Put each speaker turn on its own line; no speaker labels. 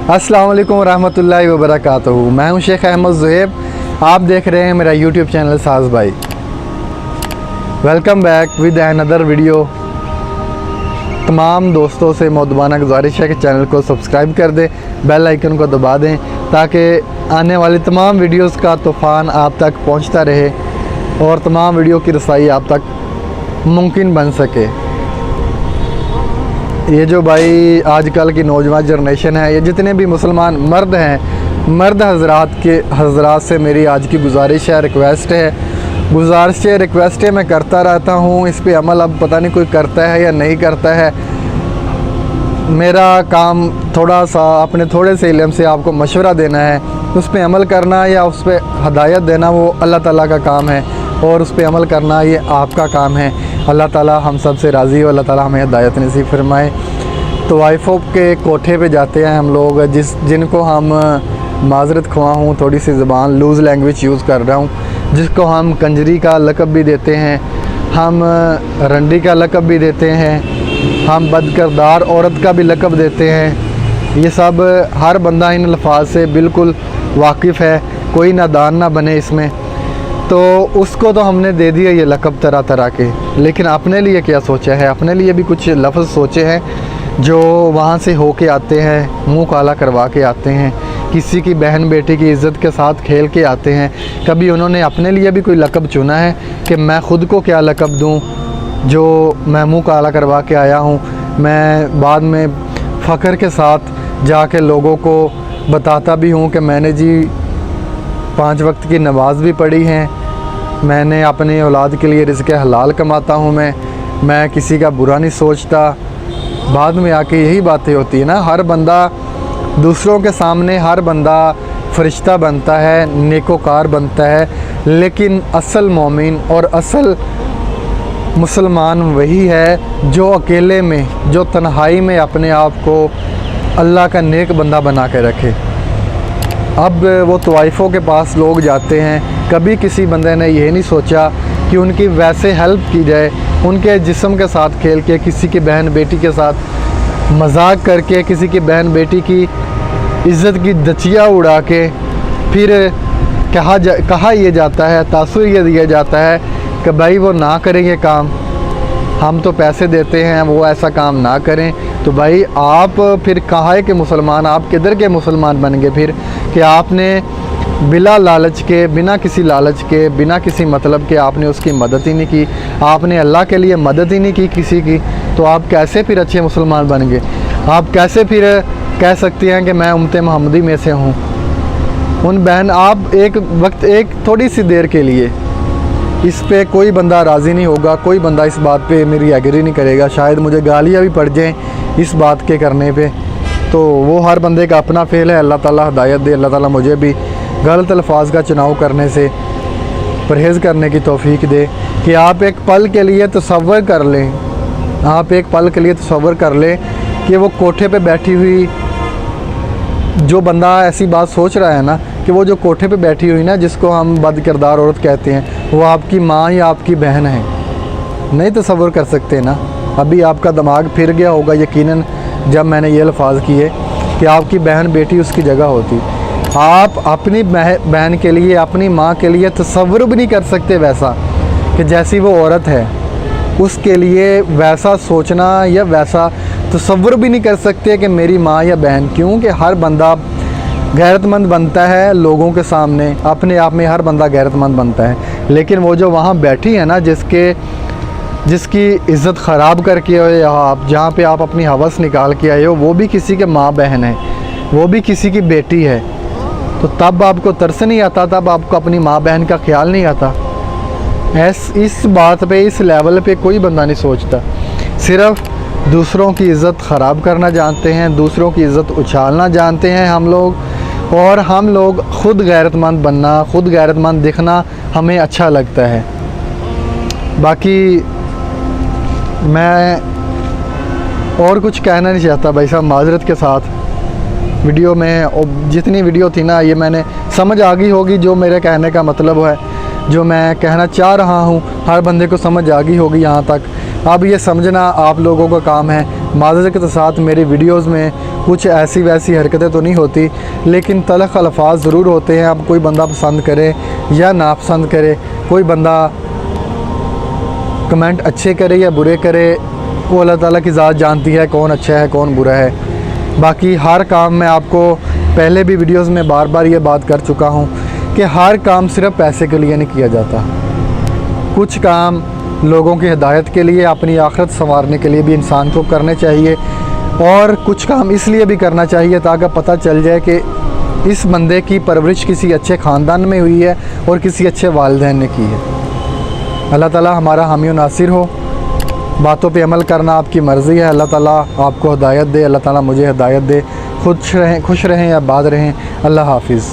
अस्सलाम वालेकुम रहमतुल्लाहि व बरकातहू। मैं हूं शेख अहमद ज़ुहैब। आप देख रहे हैं मेरा यूट्यूब चैनल साज़ भाई। Welcome back with another video. तमाम दोस्तों से मुअद्दबाना गुजारिश है कि चैनल को सब्सक्राइब कर दें, बेल आइकन को दबा दें ताकि आने वाली तमाम वीडियोस का तूफ़ान आप तक पहुंचता रहे और तमाम वीडियो की रसाई आप तक मुमकिन बन सके। ये जो भाई आजकल की नौजवान जनरेशन है, ये जितने भी मुसलमान मर्द हैं, मर्द हज़रात से मेरी आज की गुजारिश है, रिक्वेस्ट है मैं करता रहता हूँ। इस पे अमल अब पता नहीं कोई करता है या नहीं करता है। मेरा काम थोड़ा सा अपने थोड़े से इल्म से आपको मशवरा देना है, उस पर अमल करना या उस पर हदायत देना वो अल्लाह ताला का काम है और उस पर अमल करना ये आपका काम है। अल्लाह ताला हम सब से राज़ी हो, अल्लाह ताला हमें हिदायत नसीब फरमाए। तो वाइफ़ों के कोठे पे जाते हैं हम लोग, जिनको हम माज़रत ख्वाह हूँ, थोड़ी सी ज़बान लूज़ लैंग्वेज यूज़ कर रहा हूँ, जिसको हम कंजरी का लक़ब भी देते हैं, हम रंडी का लक़ब भी देते हैं, हम बदकिरदार औरत का भी लक़ब देते हैं। ये सब हर बंदा इन अल्फाज से बिल्कुल वाकिफ़ है, कोई नादान ना बने इसमें। तो उसको तो हमने दे दिया ये लक़ब तरह तरह के, लेकिन अपने लिए क्या सोचा है? अपने लिए भी कुछ लफ्ज़ सोचे हैं जो वहाँ से होके आते हैं, मुंह काला करवा के आते हैं, किसी की बहन बेटी की इज़्ज़त के साथ खेल के आते हैं। कभी उन्होंने अपने लिए भी कोई लक़ब चुना है कि मैं ख़ुद को क्या लक़ब दूँ जो मैं मुँह काला करवा के आया हूँ? मैं बाद में फ़ख्र के साथ जाके लोगों को बताता भी हूँ कि मैंने जी 5 वक्त की नमाज़ भी पढ़ी हैं, मैंने अपनी औलाद के लिए रिज़्क़ हलाल कमाता हूँ, मैं किसी का बुरा नहीं सोचता। बाद में आके यही बातें होती है ना, हर बंदा दूसरों के सामने हर बंदा फ़रिश्ता बनता है, नेकोकार बनता है, लेकिन असल मोमिन और असल मुसलमान वही है जो अकेले में, जो तन्हाई में अपने आप को अल्लाह का नेक बंदा बना के रखे। अब वो तवाइफ़ों के पास लोग जाते हैं, कभी किसी बंदे ने यह नहीं सोचा कि उनकी वैसे हेल्प की जाए, उनके जिस्म के साथ खेल के, किसी की बहन बेटी के साथ मजाक करके, किसी की बहन बेटी की इज़्ज़त की दचिया उड़ा के फिर कहा यह जाता है, तासुर ये दिया जाता है कि भाई वो ना करेंगे काम, हम तो पैसे देते हैं, वो ऐसा काम ना करें। तो भाई आप फिर कहाँ है कि मुसलमान, आप किधर के मुसलमान बन गए फिर कि आपने बिला लालच के, बिना किसी लालच के, बिना किसी मतलब के आपने उसकी मदद ही नहीं की, आपने अल्लाह के लिए मदद ही नहीं की किसी की। तो आप कैसे फिर अच्छे मुसलमान बन गए? आप कैसे फिर कह सकते हैं कि मैं उम्मत मोहम्मदी में से हूँ? उन बहन आप एक वक्त, एक थोड़ी सी देर के लिए, इस पे कोई बंदा राज़ी नहीं होगा, कोई बंदा इस बात पे मेरी एग्री नहीं करेगा, शायद मुझे गालियाँ भी पड़ जाएँ इस बात के करने पे। तो वो हर बंदे का अपना फ़ेल है। अल्लाह ताला हिदायत दे, अल्लाह ताला मुझे भी गलत अल्फाज का चुनाव करने से परहेज़ करने की तौफीक दे कि आप एक पल के लिए तसव्वुर कर लें, आप एक पल के लिए तसव्वुर कर लें कि वो कोठे पे बैठी हुई जो बंदा ऐसी बात सोच रहा है ना, कि वो जो कोठे पे बैठी हुई ना, जिसको हम बदकिरदार औरत कहते हैं, वो आपकी माँ या आपकी बहन है। नहीं तसव्वुर कर सकते ना? अभी आपका दिमाग फिर गया होगा यकीनन जब मैंने ये अल्फाज किए कि आपकी बहन बेटी उसकी जगह होती। आप अपनी बहन के लिए, अपनी माँ के लिए तसव्वुर भी नहीं कर सकते वैसा कि जैसी वो औरत है उसके लिए वैसा सोचना या वैसा तसव्वुर भी नहीं कर सकते कि मेरी माँ या बहन। क्योंकि हर बंदा गैरतमंद बनता है लोगों के सामने, अपने आप में हर बंदा गैरतमंद बनता है, लेकिन वो जो वहाँ बैठी है ना, जिसकी इज़्ज़त ख़राब करके आए हो आप, जहाँ पे आप अपनी हवस निकाल के आए हो, वो भी किसी के माँ बहन है, वो भी किसी की बेटी है। तो तब आपको तरस नहीं आता, तब आपको अपनी माँ बहन का ख्याल नहीं आता। इस बात पे, इस लेवल पे कोई बंदा नहीं सोचता। सिर्फ़ दूसरों की इज़्ज़त ख़राब करना जानते हैं, दूसरों की इज़्ज़त उछालना जानते हैं हम लोग, और हम लोग ख़ुद गैरतमंद बनना, ख़ुद गैरतमंद दिखना हमें अच्छा लगता है। बाकी मैं और कुछ कहना नहीं चाहता भाई साहब, माज़रत के साथ। वीडियो में जितनी वीडियो थी ना, ये मैंने समझ आ गई होगी जो मेरे कहने का मतलब है, जो मैं कहना चाह रहा हूँ, हर बंदे को समझ आ गई होगी यहाँ तक। अब ये समझना आप लोगों का काम है, माज़रत के साथ मेरी वीडियोस में कुछ ऐसी वैसी हरकतें तो नहीं होती, लेकिन तलख़ अल्फाज ज़रूर होते हैं। अब कोई बंदा पसंद करे या नापसंद करे, कोई बंदा कमेंट अच्छे करे या बुरे करे, वो अल्लाह ताला की ज़ात जानती है कौन अच्छा है कौन बुरा है। बाकी हर काम में आपको पहले भी वीडियोस में बार बार ये बात कर चुका हूँ कि हर काम सिर्फ पैसे के लिए नहीं किया जाता। कुछ काम लोगों की हिदायत के लिए, अपनी आखिरत संवारने के लिए भी इंसान को करने चाहिए, और कुछ काम इसलिए भी करना चाहिए ताकि पता चल जाए कि इस बंदे की परवरिश किसी अच्छे ख़ानदान में हुई है और किसी अच्छे वालिदैन ने की है। अल्लाह ताला हमारा हामी और नासिर हो। बातों पे अमल करना आपकी मर्ज़ी है। अल्लाह ताला आपको हिदायत दे, अल्लाह ताला मुझे हिदायत दे। खुश रहें या आबाद रहें। अल्लाह हाफिज़।